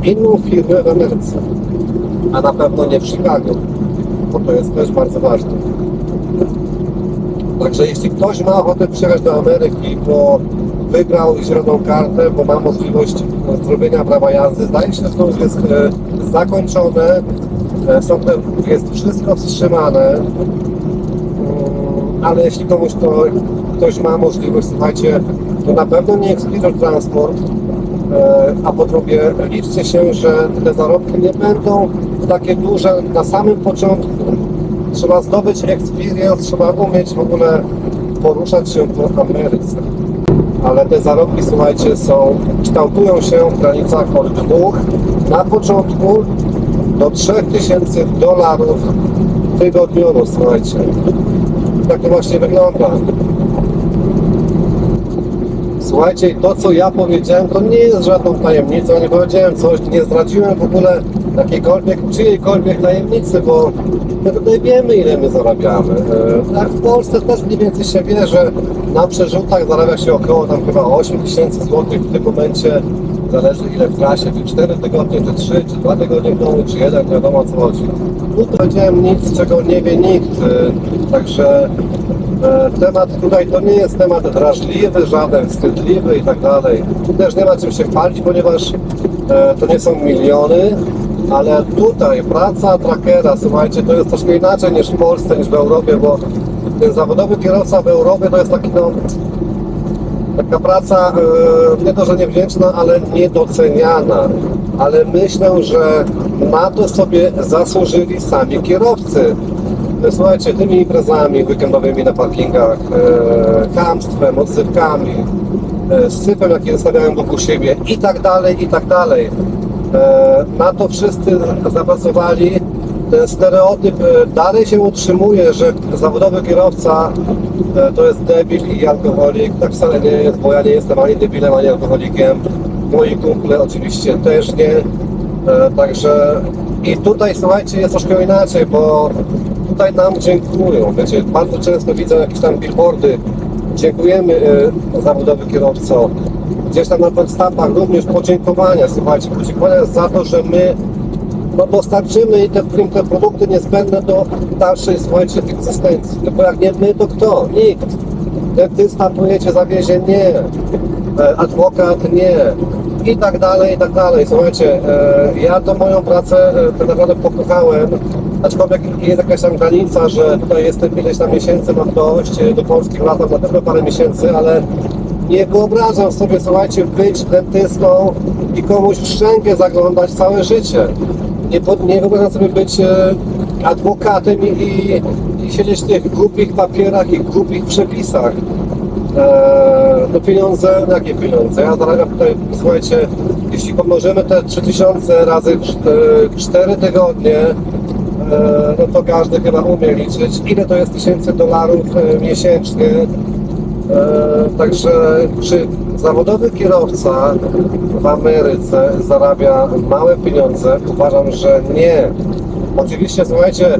inną firmę w Ameryce, a na pewno nie w Chicago, bo to jest też bardzo ważne. Także jeśli ktoś ma ochotę przyjechać do Ameryki, bo wygrał zieloną kartę, bo ma możliwość zrobienia prawa jazdy, zdaje się, że to już jest zakończone, jest wszystko wstrzymane, ale jeśli ktoś ma możliwość, słuchajcie, to na pewno nie Expediter Transport, a po drugie liczcie się, że te zarobki nie będą takie duże na samym początku. trzeba zdobyć experience, trzeba umieć w ogóle poruszać się po Ameryce. Ale te zarobki, słuchajcie, kształtują się w granicach od 2 na początku do $3000 tygodniowo, słuchajcie. Tak to właśnie wygląda. Słuchajcie, to co ja powiedziałem, to nie jest żadną tajemnicą, nie powiedziałem coś, nie zdradziłem w ogóle czyjejkolwiek tajemnicy, bo my tutaj wiemy, ile my zarabiamy. Tak w Polsce też mniej więcej się wie, że na przerzutach zarabia się około tam chyba 8000 zł w tym momencie, zależy ile w klasie, czy 4 tygodnie, czy 3, czy 2 tygodnie w domu, czy 1, nie wiadomo o co chodzi. Tu powiedziałem nic, czego nie wie nikt, także temat tutaj to nie jest temat drażliwy, żaden wstydliwy i tak dalej. Tu też nie ma czym się chwalić, ponieważ to nie są miliony, ale tutaj praca trackera, słuchajcie, to jest troszkę inaczej niż w Polsce, niż w Europie, bo ten zawodowy kierowca w Europie to jest taki, taka praca nie to, że niewdzięczna, ale niedoceniana. Ale myślę, że na to sobie zasłużyli sami kierowcy. Słuchajcie, tymi imprezami weekendowymi na parkingach, chamstwem, odzywkami, syfem, jaki zostawiałem wokół siebie i tak dalej, i tak dalej. Na to wszyscy zapracowali. Ten stereotyp dalej się utrzymuje, że zawodowy kierowca to jest debil i alkoholik. Tak wcale nie jest, bo ja nie jestem ani debilem, ani alkoholikiem. Moi kumple oczywiście też nie. Także i tutaj, słuchajcie, jest troszkę inaczej, bo tutaj nam dziękują. Wiecie, bardzo często widzę jakieś tam billboardy. Dziękujemy zawodowy kierowco. Gdzieś tam na podstawach również podziękowania, słuchajcie, podziękowania za to, że my dostarczymy im te produkty niezbędne do dalszej, słuchajcie, egzystencji. No bo jak nie my, to kto? Nikt. Dentysta pojedzie, zawiezie? Nie. Adwokat? Nie. I tak dalej, i tak dalej. Słuchajcie, ja to moją pracę tak naprawdę pokochałem, aczkolwiek jest jakaś tam granica, że tutaj jestem ileś tam miesięcy, mam dość, do Polski wracam na pewno parę miesięcy, ale nie wyobrażam sobie, słuchajcie, być dentystą i komuś w szczękę zaglądać całe życie. Nie wyobrażam sobie być adwokatem i siedzieć w tych głupich papierach i głupich przepisach. To pieniądze, jakie pieniądze? Ja zarabiam tutaj, słuchajcie, jeśli pomnożymy te 3000 razy 4 tygodnie, no to każdy chyba umie liczyć, ile to jest $1000 miesięcznie. Także czy zawodowy kierowca w Ameryce zarabia małe pieniądze? Uważam, że nie. Oczywiście, słuchajcie,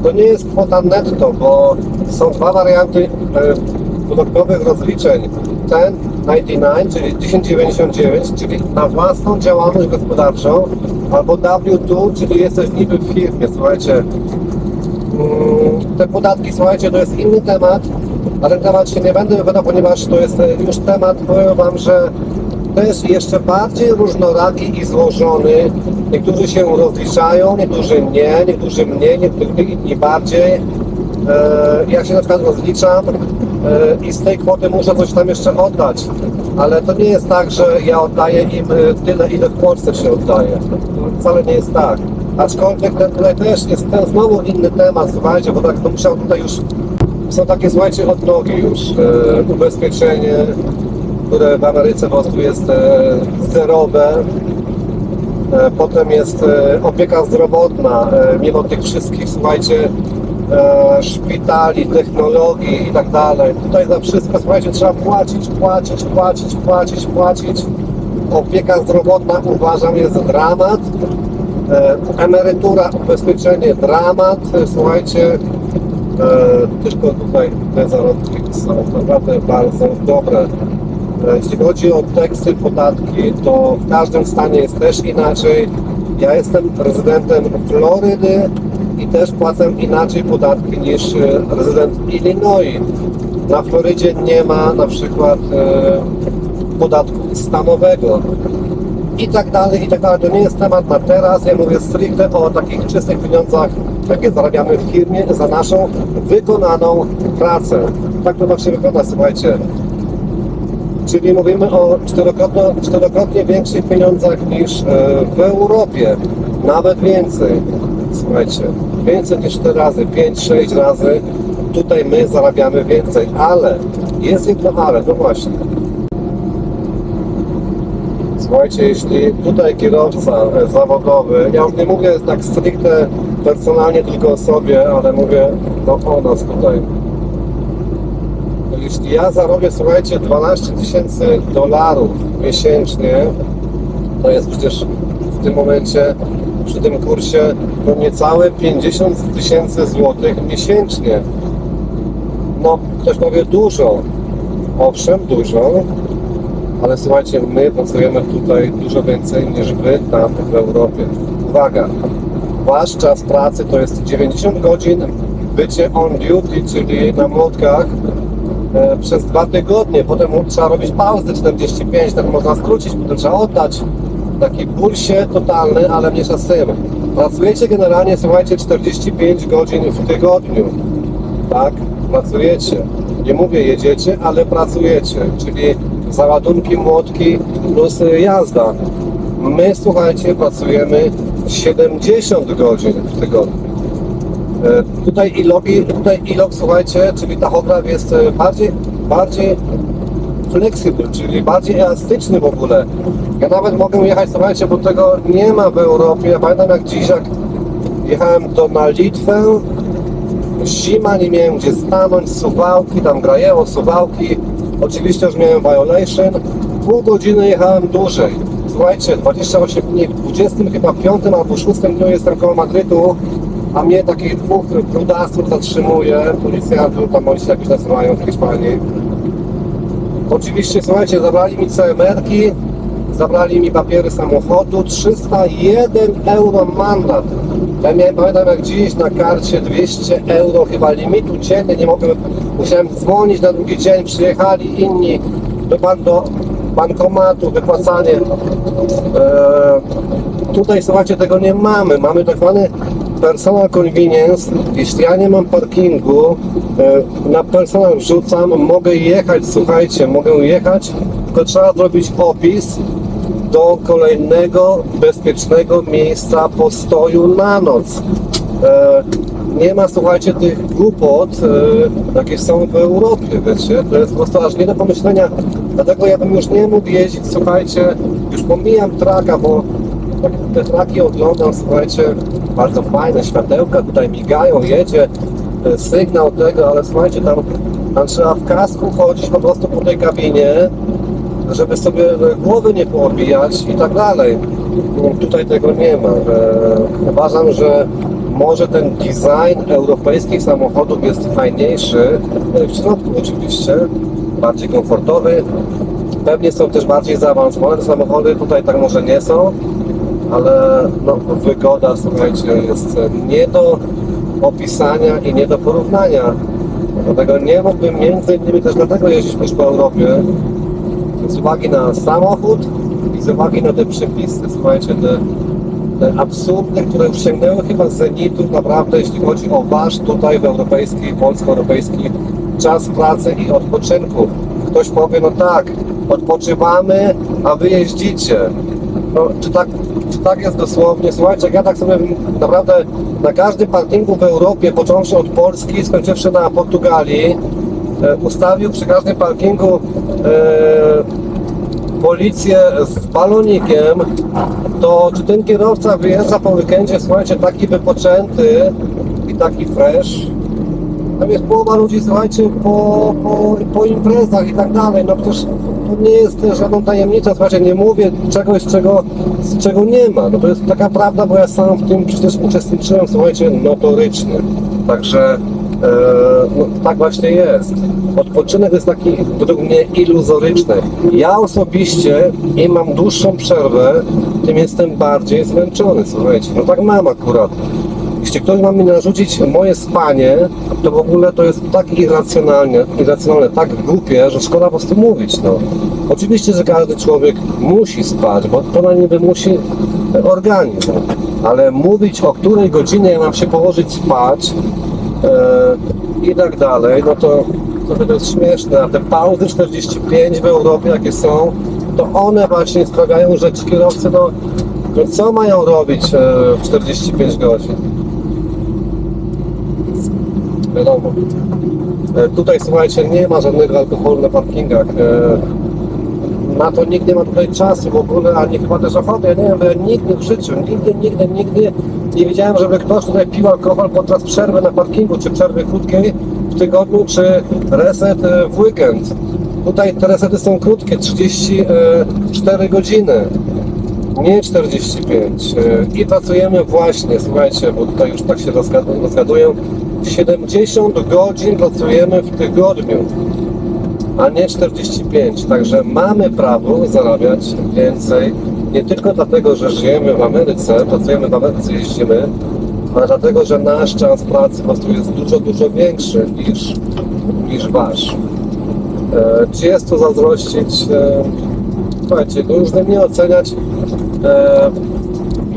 to nie jest kwota netto, bo są dwa warianty podatkowych rozliczeń. 1099, czyli 1099, czyli na własną działalność gospodarczą, albo W2, czyli jesteś niby w firmie, słuchajcie. Te podatki, słuchajcie, to jest inny temat, na ten temat się nie będę wypowiadał, ponieważ to jest już temat, powiem Wam, że też jeszcze bardziej różnoraki i złożony. Niektórzy się rozliczają, niektórzy nie, niektórzy mniej, niektórzy inni bardziej. Ja się na przykład rozliczam i z tej kwoty muszę coś tam jeszcze oddać, ale to nie jest tak, że ja oddaję im tyle, ile w Polsce się oddaje. To wcale nie jest tak. Aczkolwiek tutaj też jest ten znowu inny temat, słuchajcie, bo tak to musiał tutaj już są takie, słuchajcie, odnogi już, ubezpieczenie, które w Ameryce po prostu jest zerowe. Potem jest opieka zdrowotna, mimo tych wszystkich, słuchajcie, szpitali, technologii i tak dalej. Tutaj za wszystko, słuchajcie, trzeba płacić. Opieka zdrowotna, uważam, jest dramat. Emerytura, ubezpieczenie, dramat. Słuchajcie, tylko tutaj te zarobki są naprawdę bardzo dobre. Jeśli chodzi o teksty, podatki, to w każdym stanie jest też inaczej. Ja jestem rezydentem Florydy i też płacę inaczej podatki niż rezydent Illinois. Na Florydzie nie ma na przykład podatku stanowego. I tak dalej, i tak dalej. To nie jest temat na teraz. Ja mówię stricte o takich czystych pieniądzach, jakie zarabiamy w firmie za naszą wykonaną pracę. Tak to właśnie wygląda, słuchajcie. Czyli mówimy o czterokrotnie większych pieniądzach niż w Europie. Nawet więcej. Słuchajcie. więcej niż 4 razy, 5-6 razy. Tutaj my zarabiamy więcej, ale jest jedno ale, no właśnie. Słuchajcie, jeśli tutaj kierowca zawodowy, ja już nie mówię tak stricte personalnie tylko o sobie, ale mówię no, o nas tutaj. Jeśli ja zarobię, słuchajcie, $12,000 miesięcznie, to jest przecież w tym momencie, przy tym kursie, no niecałe 50,000 złotych miesięcznie. No, ktoś powie dużo, owszem, dużo, ale słuchajcie, my pracujemy tutaj dużo więcej niż wy tam w Europie. Uwaga, wasz czas pracy to jest 90 godzin bycie on duty, czyli na młotkach przez 2 tygodnie, potem trzeba robić pauzę 45, tak można skrócić, potem trzeba oddać. Taki bursie totalny, ale mniejsza z tym. Pracujecie generalnie, słuchajcie, 45 godzin w tygodniu. Tak? Pracujecie. Nie mówię jedziecie, ale pracujecie, czyli załadunki, młotki plus jazda. My, słuchajcie, pracujemy 70 godzin w tygodniu. Tutaj ilog, słuchajcie, czyli tachograf jest bardziej flexible, czyli bardziej elastyczny w ogóle. Ja nawet mogę jechać, słuchajcie, bo tego nie ma w Europie. Ja pamiętam jak dziś, jak jechałem na Litwę, zima, nie miałem gdzie stanąć, Suwałki, tam grajeło, Suwałki. Oczywiście już miałem violation. Pół godziny jechałem dłużej. Słuchajcie, 28 dni, w 25 albo 6 dniu jestem koło Madrytu, a mnie takich 2 brudasów zatrzymuje, policjantów, tam oni się jakoś nazywają w Hiszpanii. Oczywiście, słuchajcie, zabrali mi CMR-ki, zabrali mi papiery samochodu, 301 euro mandat. Ja miałem, pamiętam jak dziś, na karcie 200 euro chyba limitu dziennie, nie mogłem, musiałem dzwonić na drugi dzień, przyjechali inni do bankomatu, wypłacanie. Tutaj, słuchajcie, tego nie mamy, mamy tak zwany personal convenience. Jeśli ja nie mam parkingu, na personal wrzucam, mogę jechać, słuchajcie, mogę jechać, tylko trzeba zrobić opis do kolejnego bezpiecznego miejsca postoju na noc. Nie ma, słuchajcie, tych głupot, jakie są w Europie, wiecie, to jest po prostu aż nie do pomyślenia, dlatego ja bym już nie mógł jeździć, słuchajcie, już pomijam traka, bo te traki oglądam, słuchajcie, bardzo fajne, światełka tutaj migają, jedzie sygnał tego, ale słuchajcie, tam trzeba w kasku chodzić po prostu po tej kabinie, żeby sobie głowy nie poobijać i tak dalej. Tutaj tego nie ma. Uważam, że może ten design europejskich samochodów jest fajniejszy, w środku oczywiście, bardziej komfortowy. Pewnie są też bardziej zaawansowane te samochody, tutaj tak może nie są, ale no, wygoda, słuchajcie, jest nie do opisania i nie do porównania. Dlatego nie mógłbym między innymi też dlatego jeździć już po Europie, z uwagi na samochód i z uwagi na te przepisy, słuchajcie, te absurdy, które już sięgnęły chyba z zenitu, naprawdę, jeśli chodzi o wasz tutaj w europejski, polsko-europejski czas pracy i odpoczynku. Ktoś powie, no tak, odpoczywamy, a wy jeździcie. No, czy tak jest dosłownie? Słuchajcie, jak ja tak sobie naprawdę na każdym parkingu w Europie, począwszy od Polski, skończywszy na Portugalii, ustawił przy każdym parkingu policję z balonikiem, to czy ten kierowca wyjeżdża po weekendzie, słuchajcie, taki wypoczęty i taki fresh? Tam jest połowa ludzi, słuchajcie, po imprezach i tak dalej. No przecież to nie jest żadną tajemnicą, słuchajcie, nie mówię czegoś, czego nie ma. No to jest taka prawda, bo ja sam w tym przecież uczestniczyłem, słuchajcie, notoryczny. Także no, tak właśnie jest. Odpoczynek jest taki według mnie iluzoryczny. Ja osobiście im mam dłuższą przerwę, tym jestem bardziej zmęczony, słuchajcie. No tak mam akurat. Jeśli ktoś ma mi narzucić moje spanie, to w ogóle to jest tak irracjonalne, tak głupie, że szkoda po prostu mówić. No. Oczywiście, że każdy człowiek musi spać, bo to na nim wymusi organizm. Ale mówić, o której godzinie ja mam się położyć spać i tak dalej, no to jest śmieszne. A te pauzy 45 w Europie, jakie są, to one właśnie sprawiają, że ci kierowcy, no co mają robić w 45 godzin? wiadomo. Tutaj, słuchajcie, nie ma żadnego alkoholu na parkingach. Na to nikt nie ma tutaj czasu w ogóle, ani chyba też ochoty. Ja nie wiem, bo ja nigdy w życiu, nigdy nie widziałem, żeby ktoś tutaj pił alkohol podczas przerwy na parkingu, czy przerwy krótkiej w tygodniu, czy reset w weekend. Tutaj te resety są krótkie, 34 godziny, nie 45. I pracujemy właśnie, słuchajcie, bo tutaj już tak się rozgadują, 70 godzin pracujemy w tygodniu, a nie 45. Także mamy prawo zarabiać więcej, nie tylko dlatego, że żyjemy w Ameryce, pracujemy w Ameryce, jeździmy, ale dlatego, że nasz czas pracy po prostu jest dużo większy niż wasz. Czy jest tu zazdrościć? Słuchajcie, to już nie oceniać.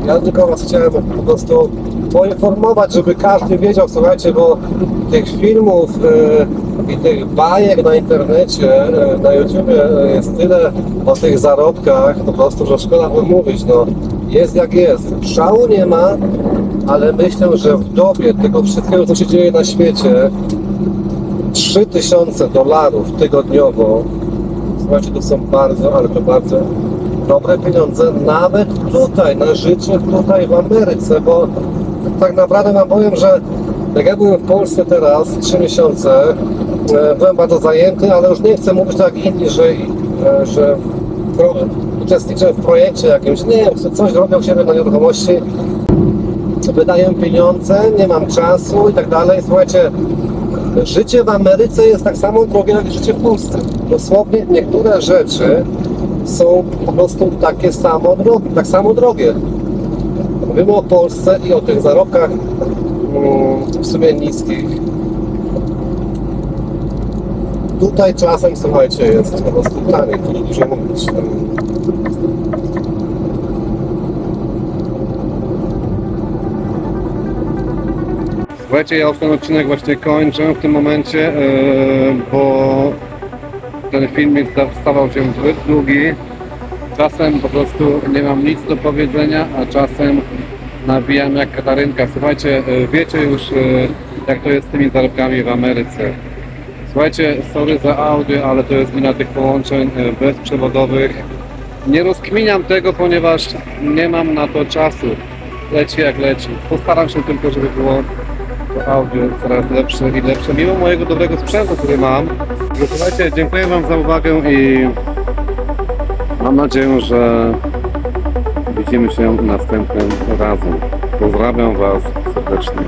Ja tylko was chciałem po prostu poinformować, żeby każdy wiedział, słuchajcie, bo tych filmów i tych bajek na internecie, na YouTubie jest tyle o tych zarobkach, po prostu, że szkoda by mówić, no jest jak jest. Szału nie ma, ale myślę, że w dobie tego wszystkiego, co się dzieje na świecie, $3000 tygodniowo, słuchajcie, to są bardzo, ale to bardzo dobre pieniądze, nawet tutaj, na życie tutaj w Ameryce, bo tak naprawdę wam powiem, że jak ja byłem w Polsce teraz 3 miesiące, byłem bardzo zajęty, ale już nie chcę mówić tak jak inni, że uczestniczę w projekcie jakimś, nie, coś robię u siebie na nieruchomości, wydaję pieniądze, nie mam czasu i tak dalej. Słuchajcie, życie w Ameryce jest tak samo drogie jak życie w Polsce. Dosłownie niektóre rzeczy są po prostu tak samo drogie. Mówimy o Polsce i o tych zarobkach w sumie niskich. Tutaj czasem, słuchajcie, jest po prostu taniej, tu dużo mówić. Słuchajcie, ja już ten odcinek właśnie kończę w tym momencie, bo ten filmik stawał się zbyt długi. Czasem po prostu nie mam nic do powiedzenia, a czasem nawijam jak Katarynka. Słuchajcie, wiecie już jak to jest z tymi zarobkami w Ameryce. Słuchajcie, sorry za audio, ale to jest wina tych połączeń bezprzewodowych. Nie rozkminiam tego, ponieważ nie mam na to czasu. Leci jak leci. Postaram się tylko, żeby było to audio coraz lepsze i lepsze, mimo mojego dobrego sprzętu, który mam. Słuchajcie, dziękuję wam za uwagę i mam nadzieję, że widzimy się następnym razem. Pozdrawiam was serdecznie.